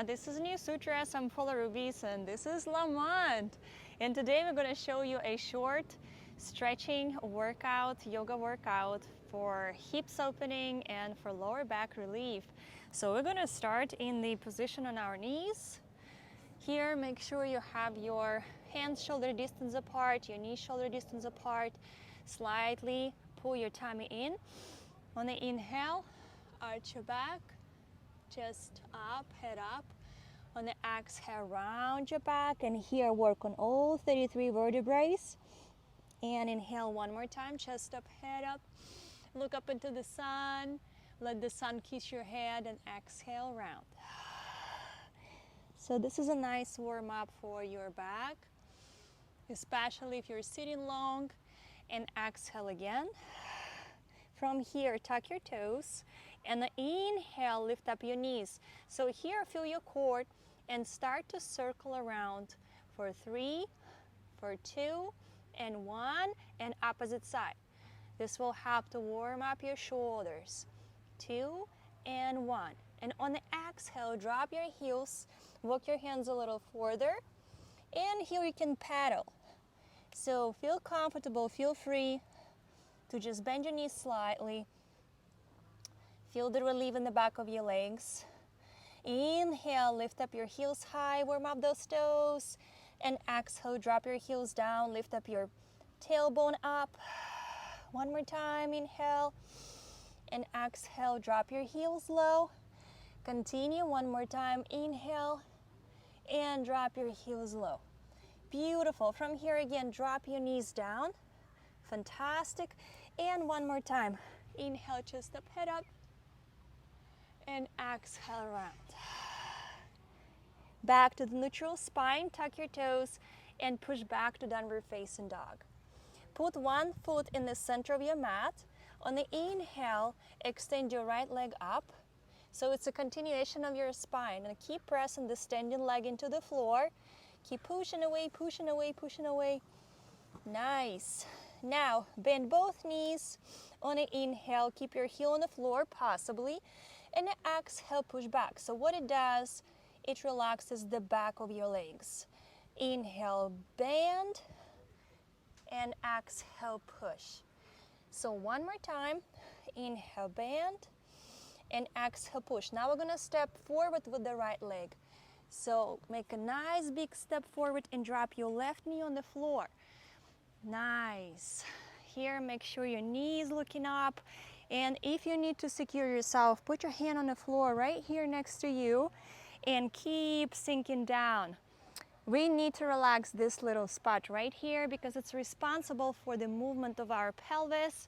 This is Neosutras. I'm Paula Rubiz and this is Lamont. And today we're going to show you a short stretching workout, yoga workout for hips opening and for lower back relief. So we're going to start in the position on our knees. Here, make sure you have your hands shoulder distance apart, your knees shoulder distance apart. Slightly pull your tummy in. On the inhale, arch your back, chest up, head up. On the exhale, round your back, and here work on all 33 vertebrae. And inhale one more time, chest up, head up. Look up into the sun. Let the sun kiss your head, and exhale, round. So this is a nice warm-up for your back, especially if you're sitting long. And exhale again. From here, tuck your toes, and the inhale, lift up your knees. So here, feel your core and start to circle around for 3, for 2, and 1, and opposite side. This will help to warm up your shoulders. 2 and 1. And on the exhale, drop your heels, walk your hands a little further, and here you can paddle. So feel comfortable, feel free to just bend your knees slightly. Feel the relief in the back of your legs. Inhale, lift up your heels high, warm up those toes. And exhale, drop your heels down, lift up your tailbone up. One more time, inhale. And exhale, drop your heels low. Continue one more time, inhale. And drop your heels low. Beautiful. From here again, drop your knees down. Fantastic. And one more time. Inhale, chest up, head up. And exhale, round. Back to the neutral spine. Tuck your toes and push back to downward facing dog. Put one foot in the center of your mat. On the inhale, extend your right leg up. So it's a continuation of your spine. And keep pressing the standing leg into the floor. Keep pushing away, pushing away, pushing away. Nice. Now, bend both knees. On the inhale, keep your heel on the floor, possibly. And the exhale, push back. So what it does, it relaxes the back of your legs. Inhale, bend. And exhale, push. So one more time. Inhale, bend. And exhale, push. Now we're going to step forward with the right leg. So make a nice big step forward and drop your left knee on the floor. Nice. Here, make sure your knee is looking up. And if you need to secure yourself, put your hand on the floor right here next to you and keep sinking down. We need to relax this little spot right here because it's responsible for the movement of our pelvis.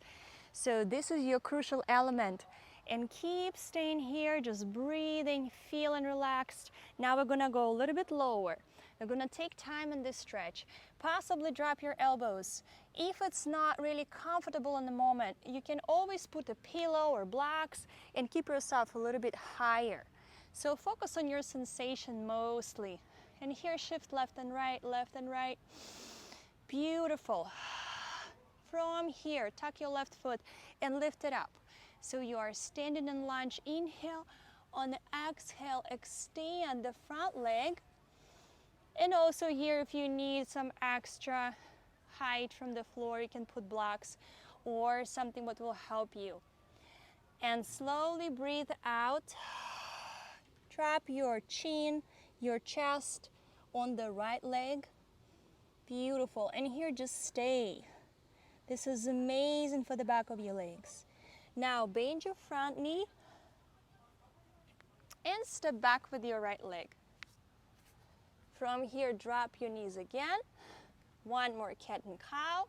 So this is your crucial element. And keep staying here, just breathing, feeling relaxed. Now we're gonna go a little bit lower. We're gonna take time in this stretch. Possibly drop your elbows. If it's not really comfortable in the moment, you can always put a pillow or blocks and keep yourself a little bit higher. So focus on your sensation mostly. And here shift left and right, left and right. Beautiful. From here, tuck your left foot and lift it up. So you are standing in lunge. Inhale. On the exhale, extend the front leg. And also here, if you need some extra height from the floor, you can put blocks or something that will help you. And slowly breathe out. Drop your chin, your chest on the right leg. Beautiful. And here, just stay. This is amazing for the back of your legs. Now bend your front knee and step back with your right leg. From here, drop your knees again. One more cat and cow.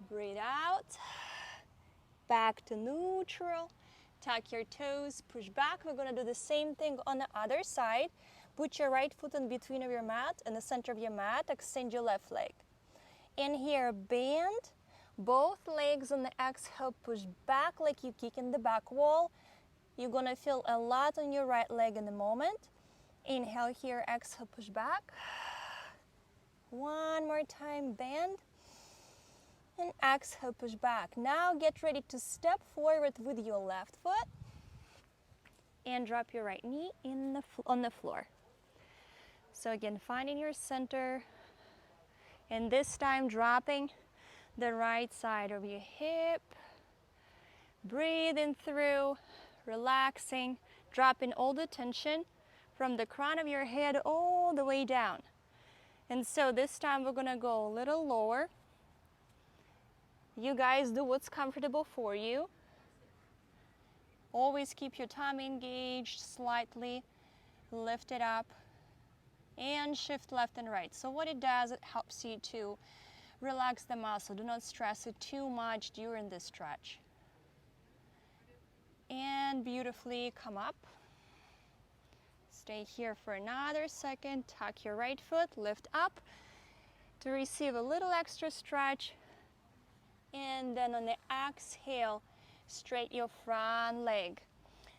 Breathe out. Back to neutral. Tuck your toes, push back. We're going to do the same thing on the other side. Put your right foot in between of your mat, in the center of your mat. Extend your left leg. And here, bend. Both legs on the exhale, push back like you kick in the back wall. You're going to feel a lot on your right leg in the moment. Inhale here, exhale, push back. One more time, bend. And exhale, push back. Now get ready to step forward with your left foot. and drop your right knee on the floor. So again, finding your center, and this time dropping the right side of your hip. Breathing through, relaxing, dropping all the tension from the crown of your head all the way down. And so this time we're gonna go a little lower. You guys do what's comfortable for you. Always keep your tummy engaged, slightly lift it up, and shift left and right. So what it does, it helps you to relax the muscle. Do not stress it too much during this stretch. And beautifully come up. Stay here for another second. Tuck your right foot, lift up to receive a little extra stretch. And then on the exhale, straighten your front leg.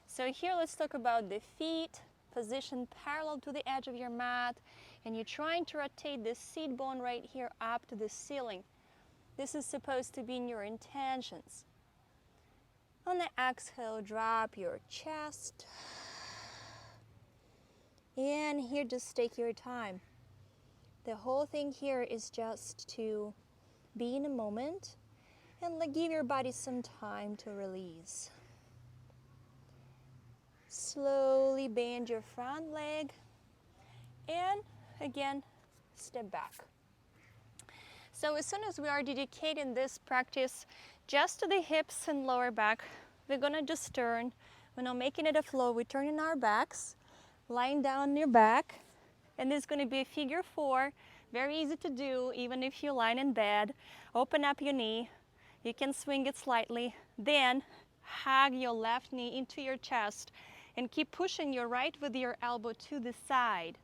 So here let's talk about the feet. Position parallel to the edge of your mat. And you're trying to rotate the seat bone right here up to the ceiling. This is supposed to be in your intentions. On the exhale, drop your chest. And here, just take your time. The whole thing here is just to be in a moment and give your body some time to release. Slowly bend your front leg and again, step back. So as soon as we are dedicating this practice just to the hips and lower back, we're gonna just turn. We're not making it a flow, we're turning our backs, lying down on your back, and this is gonna be a figure 4, very easy to do, even if you're lying in bed. Open up your knee, you can swing it slightly, then hug your left knee into your chest and keep pushing your right with your elbow to the side.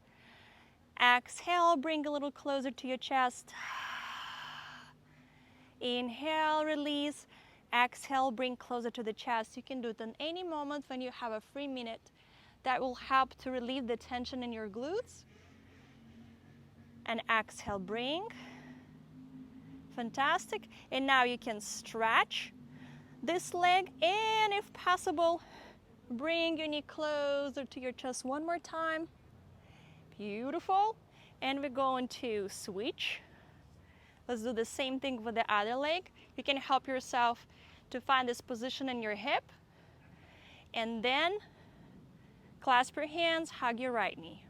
Exhale, bring a little closer to your chest. Inhale, release. Exhale, bring closer to the chest. You can do it in any moment when you have a free minute. That will help to relieve the tension in your glutes. And exhale, bring. Fantastic. And now you can stretch this leg, and if possible, bring your knee closer to your chest one more time. Beautiful. And we're going to switch. Let's do the same thing with the other leg. You can help yourself to find this position in your hip. And then clasp your hands, hug your right knee.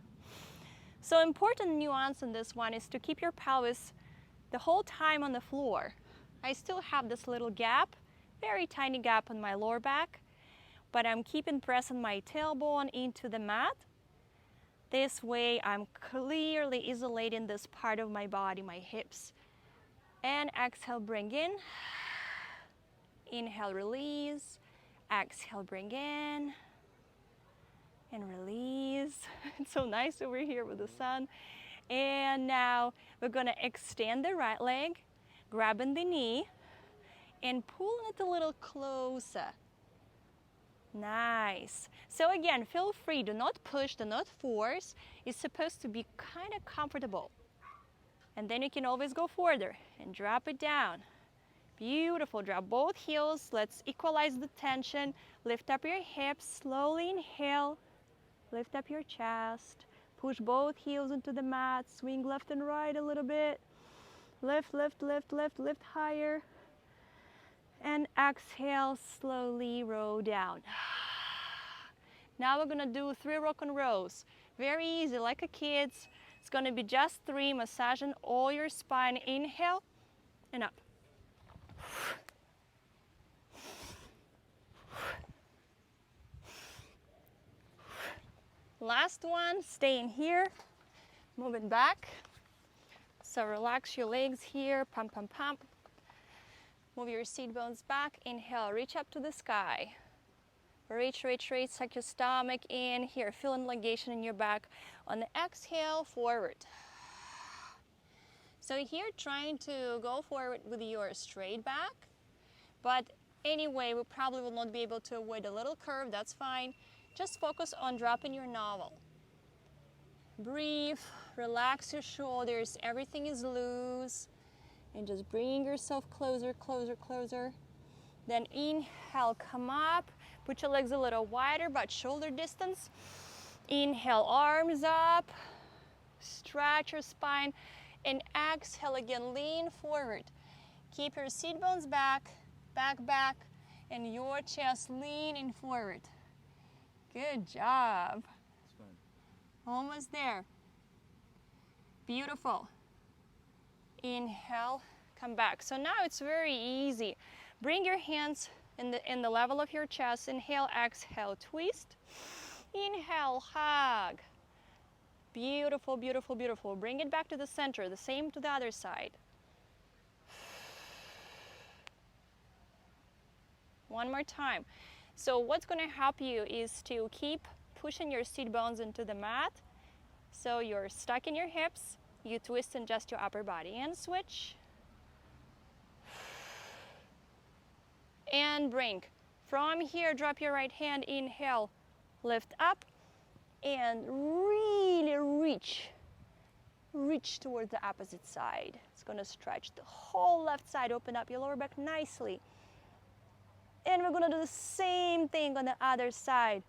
So important nuance in this one is to keep your pelvis the whole time on the floor. I still have this little gap, very tiny gap on my lower back, but I'm keeping pressing my tailbone into the mat. This way I'm clearly isolating this part of my body, my hips. And exhale, bring in. Inhale, release. Exhale, bring in. And release. It's so nice over here with the sun. And now we're gonna extend the right leg, grabbing the knee, and pulling it a little closer. Nice. So again, feel free, do not push, do not force. It's supposed to be kind of comfortable. And then you can always go further and drop it down. Beautiful, drop both heels. Let's equalize the tension. Lift up your hips, slowly inhale. Lift up your chest. Push both heels into the mat. Swing left and right a little bit. Lift, lift, lift, lift, lift higher. And exhale, slowly roll down. Now we're gonna do 3 rock and rolls. Very easy, like a kid's. It's gonna be just 3, massaging all your spine. Inhale and up. Last one, staying here, moving back. So relax your legs here, pump, pump, pump. Move your seat bones back. Inhale, reach up to the sky. Reach, reach, reach, suck your stomach in. Here, feel elongation in your back. On the exhale, forward. So here, trying to go forward with your straight back. But anyway, we probably will not be able to avoid a little curve. That's fine. Just focus on dropping your navel. Breathe, relax your shoulders. Everything is loose. And just bring yourself closer, closer, closer. Then inhale, come up. Put your legs a little wider, about shoulder distance. Inhale, arms up. Stretch your spine. And exhale again, lean forward. Keep your seat bones back, back, and your chest leaning forward. Good job. Almost there. Beautiful. Inhale, come back. So now it's very easy. Bring your hands in the level of your chest. Inhale, exhale, twist. Inhale, hug. Beautiful, beautiful, beautiful. Bring it back to the center. The same to the other side. One more time. So what's going to help you is to keep pushing your seat bones into the mat. So you're stuck in your hips. You twist and adjust your upper body. And switch. And bring. From here, drop your right hand. Inhale, lift up. And really reach towards the opposite side. It's going to stretch the whole left side. Open up your lower back nicely. And we're going to do the same thing on the other side.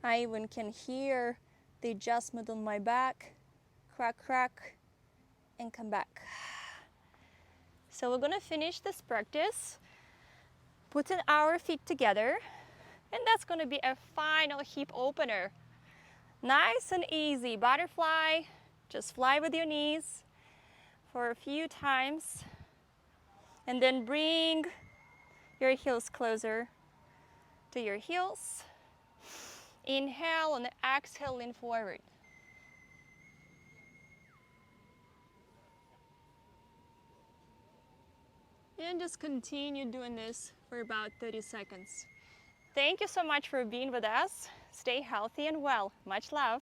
I even can hear the adjustment on my back. Crack, crack, and come back. So we're going to finish this practice, putting our feet together, and that's going to be a final hip opener. Nice and easy. Butterfly, just fly with your knees for a few times, and then bring your heels closer to your heels. Inhale and exhale, lean forward. And just continue doing this for about 30 seconds. Thank you so much for being with us. Stay healthy and well. Much love.